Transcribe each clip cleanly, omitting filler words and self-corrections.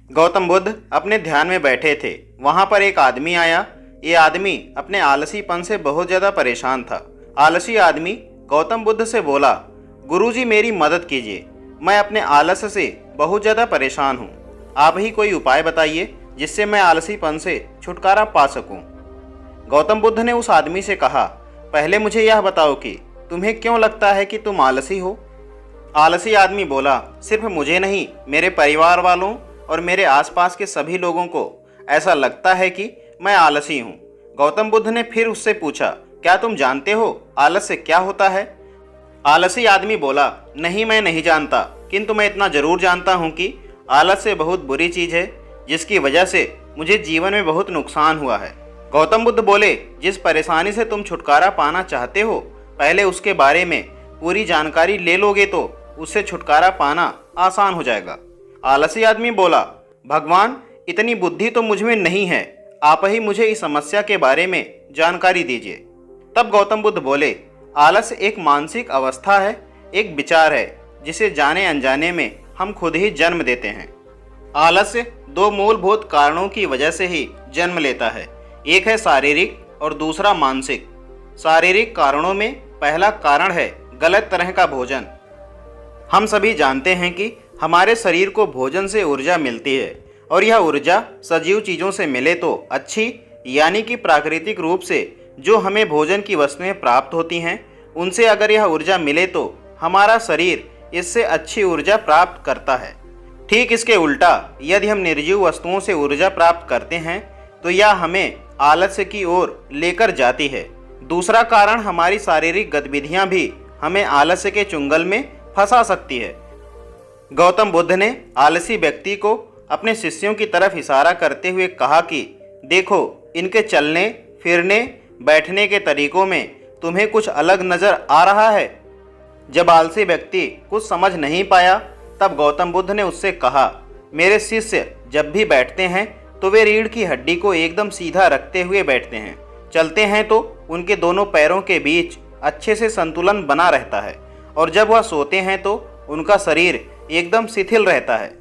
गौतम बुद्ध अपने ध्यान में बैठे थे। वहां पर एक आदमी आया। ये आदमी अपने आलसीपन से बहुत ज़्यादा परेशान था। आलसी आदमी गौतम बुद्ध से बोला, गुरुजी मेरी मदद कीजिए, मैं अपने आलस से बहुत ज़्यादा परेशान हूँ। आप ही कोई उपाय बताइए जिससे मैं आलसीपन से छुटकारा पा सकूँ। गौतम बुद्ध ने उस आदमी से कहा, पहले मुझे यह बताओ कि तुम्हें क्यों लगता है कि तुम आलसी हो। आलसी आदमी बोला, सिर्फ मुझे नहीं, मेरे परिवार वालों और मेरे आसपास के सभी लोगों को ऐसा लगता है कि मैं आलसी हूँ। गौतम बुद्ध ने फिर उससे पूछा, क्या तुम जानते हो आलस से क्या होता है। आलसी आदमी बोला, नहीं मैं नहीं जानता, किंतु मैं इतना जरूर जानता हूँ कि आलस से बहुत बुरी चीज़ है जिसकी वजह से मुझे जीवन में बहुत नुकसान हुआ है। गौतम बुद्ध बोले, जिस परेशानी से तुम छुटकारा पाना चाहते हो पहले उसके बारे में पूरी जानकारी ले लोगे तो उससे छुटकारा पाना आसान हो जाएगा। आलसी आदमी बोला, भगवान इतनी बुद्धि तो मुझ में नहीं है, आप ही मुझे इस समस्या के बारे में जानकारी दीजिए। तब गौतम बुद्ध बोले, आलस एक मानसिक अवस्था है, एक विचार है जिसे जाने अनजाने में हम खुद ही जन्म देते हैं। आलस्य दो मूलभूत कारणों की वजह से ही जन्म लेता है, एक है शारीरिक और दूसरा मानसिक। शारीरिक कारणों में पहला कारण है गलत तरह का भोजन। हम सभी जानते हैं कि हमारे शरीर को भोजन से ऊर्जा मिलती है और यह ऊर्जा सजीव चीज़ों से मिले तो अच्छी, यानी कि प्राकृतिक रूप से जो हमें भोजन की वस्तुएं प्राप्त होती हैं उनसे अगर यह ऊर्जा मिले तो हमारा शरीर इससे अच्छी ऊर्जा प्राप्त करता है। ठीक इसके उल्टा यदि हम निर्जीव वस्तुओं से ऊर्जा प्राप्त करते हैं तो यह हमें आलस्य की ओर लेकर जाती है। दूसरा कारण हमारी शारीरिक गतिविधियां भी हमें आलस्य के चुंगल में फंसा सकती है। गौतम बुद्ध ने आलसी व्यक्ति को अपने शिष्यों की तरफ इशारा करते हुए कहा कि देखो, इनके चलने फिरने बैठने के तरीकों में तुम्हें कुछ अलग नज़र आ रहा है। जब आलसी व्यक्ति कुछ समझ नहीं पाया तब गौतम बुद्ध ने उससे कहा, मेरे शिष्य जब भी बैठते हैं तो वे रीढ़ की हड्डी को एकदम सीधा रखते हुए बैठते हैं। चलते हैं तो उनके दोनों पैरों के बीच अच्छे से संतुलन बना रहता है और जब वह सोते हैं तो उनका शरीर एकदम शिथिल रहता है।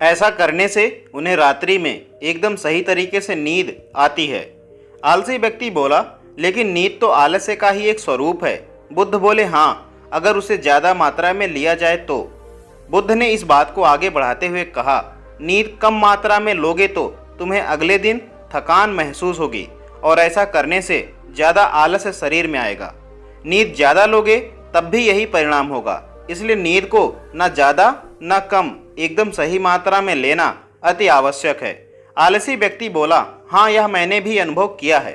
ऐसा करने से उन्हें रात्रि में एकदम सही तरीके से नींद आती है। आलसी व्यक्ति बोला, लेकिन नींद तो आलस्य का ही एक स्वरूप है। बुद्ध बोले, हाँ, अगर उसे ज़्यादा मात्रा में लिया जाए तो। बुद्ध ने इस बात को आगे बढ़ाते हुए कहा, नींद कम मात्रा में लोगे तो तुम्हें अगले दिन थकान महसूस होगी और ऐसा करने से ज़्यादा आलस्य शरीर में आएगा। नींद ज़्यादा लोगे तब भी यही परिणाम होगा। इसलिए नींद को न ज़्यादा न कम, एकदम सही मात्रा में लेना अति आवश्यक है। आलसी व्यक्ति बोला, हाँ, यह मैंने भी अनुभव किया है।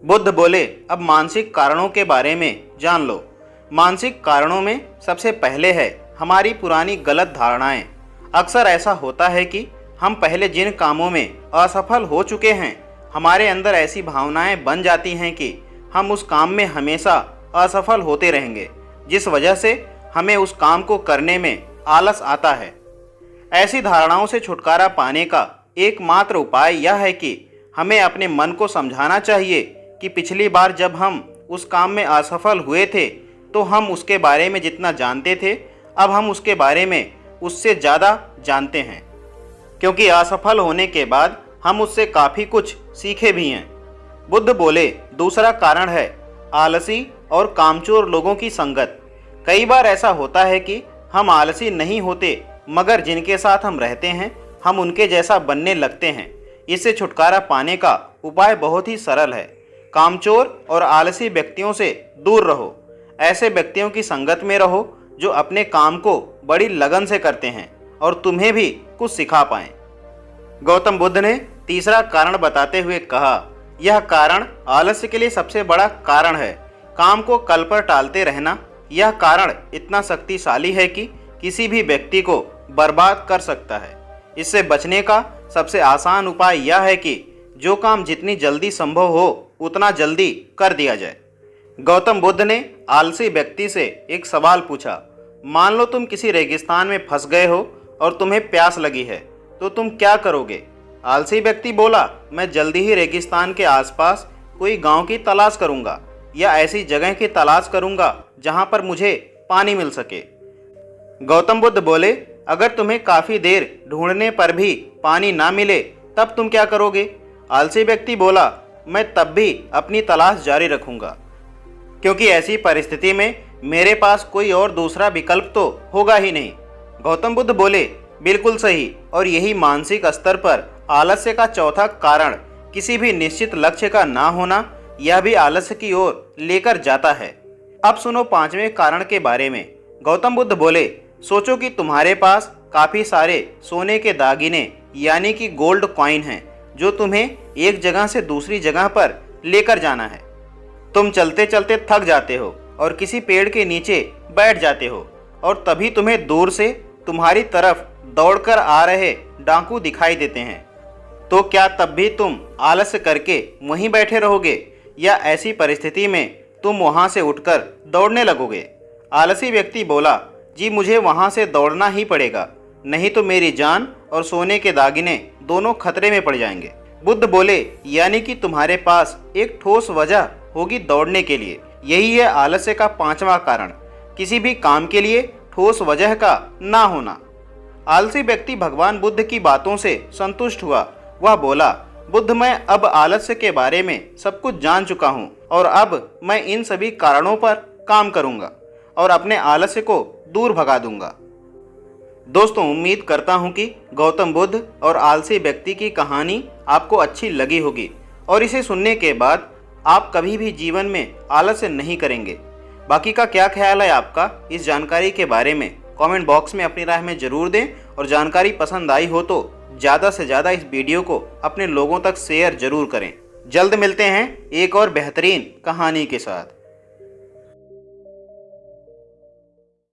बुद्ध बोले, अब मानसिक कारणों के बारे में जान लो। मानसिक कारणों में सबसे पहले है हमारी पुरानी गलत धारणाएं। अक्सर ऐसा होता है कि हम पहले जिन कामों में असफल हो चुके हैं हमारे अंदर ऐसी भावनाएं बन जाती हैं कि हम उस काम में हमेशा असफल होते रहेंगे, जिस वजह से हमें उस काम को करने में आलस आता है। ऐसी धारणाओं से छुटकारा पाने का एकमात्र उपाय यह है कि हमें अपने मन को समझाना चाहिए कि पिछली बार जब हम उस काम में असफल हुए थे तो हम उसके बारे में जितना जानते थे अब हम उसके बारे में उससे ज़्यादा जानते हैं, क्योंकि असफल होने के बाद हम उससे काफ़ी कुछ सीखे भी हैं। बुद्ध बोले, दूसरा कारण है आलसी और कामचोर लोगों की संगत। कई बार ऐसा होता है कि हम आलसी नहीं होते मगर जिनके साथ हम रहते हैं हम उनके जैसा बनने लगते हैं। इससे छुटकारा पाने का उपाय बहुत ही सरल है। कामचोर और आलसी व्यक्तियों से दूर रहो। ऐसे व्यक्तियों की संगत में रहो जो अपने काम को बड़ी लगन से करते हैं और तुम्हें भी कुछ सिखा पाएं। गौतम बुद्ध ने तीसरा कारण बताते हुए कहा, यह कारण आलस्य के लिए सबसे बड़ा कारण है, काम को कल पर टालते रहना। यह कारण इतना शक्तिशाली है कि किसी भी व्यक्ति को बर्बाद कर सकता है। इससे बचने का सबसे आसान उपाय यह है कि जो काम जितनी जल्दी संभव हो उतना जल्दी कर दिया जाए। गौतम बुद्ध ने आलसी व्यक्ति से एक सवाल पूछा, मान लो तुम किसी रेगिस्तान में फंस गए हो और तुम्हें प्यास लगी है तो तुम क्या करोगे। आलसी व्यक्ति बोला, मैं जल्दी ही रेगिस्तान के आसपास कोई गांव की तलाश करूंगा या ऐसी जगह की तलाश करूंगा जहां पर मुझे पानी मिल सके। गौतम बुद्ध बोले, अगर तुम्हें काफ़ी देर ढूंढने पर भी पानी ना मिले तब तुम क्या करोगे? आलसी व्यक्ति बोला, मैं तब भी अपनी तलाश जारी रखूंगा, क्योंकि ऐसी परिस्थिति में मेरे पास कोई और दूसरा विकल्प तो होगा ही नहीं। गौतम बुद्ध बोले, बिल्कुल सही। और यही मानसिक स्तर पर आलस्य का चौथा कारण किसी भी निश्चित लक्ष्य का ना होना, यह भी आलस्य की ओर लेकर जाता है। अब सुनो पांचवें कारण के बारे में। गौतम बुद्ध बोले, सोचो कि तुम्हारे पास काफ़ी सारे सोने के दागिने यानी कि गोल्ड कॉइन हैं, जो तुम्हें एक जगह से दूसरी जगह पर लेकर जाना है। तुम चलते चलते थक जाते हो और किसी पेड़ के नीचे बैठ जाते हो, और तभी तुम्हें दूर से तुम्हारी तरफ दौड़कर आ रहे डाकू दिखाई देते हैं। तो क्या तब भी तुम आलस्य करके वहीं बैठे रहोगे, या ऐसी परिस्थिति में तुम वहां से उठकर दौड़ने लगोगे? आलसी व्यक्ति बोला, जी मुझे वहां से दौड़ना ही पड़ेगा, नहीं तो मेरी जान और सोने के दागिने दोनों खतरे में पड़ जाएंगे। बुद्ध बोले, यानी कि तुम्हारे पास एक ठोस वजह होगी दौड़ने के लिए। यही है आलस्य का पांचवा कारण, किसी भी काम के लिए ठोस वजह का ना होना। आलसी व्यक्ति भगवान बुद्ध की बातों से संतुष्ट हुआ। वह बोला, बुद्ध, मैं अब आलस्य के बारे में सब कुछ जान चुका हूँ, और अब मैं इन सभी कारणों पर काम करूँगा और अपने आलस्य को दूर भगा दूंगा। दोस्तों, उम्मीद करता हूँ कि गौतम बुद्ध और आलसी व्यक्ति की कहानी आपको अच्छी लगी होगी, और इसे सुनने के बाद आप कभी भी जीवन में आलस्य नहीं करेंगे। बाकी का क्या ख्याल है आपका इस जानकारी के बारे में? कमेंट बॉक्स में अपनी राय में ज़रूर दें, और जानकारी पसंद आई हो तो ज़्यादा से ज़्यादा इस वीडियो को अपने लोगों तक शेयर ज़रूर करें। जल्द मिलते हैं एक और बेहतरीन कहानी के साथ।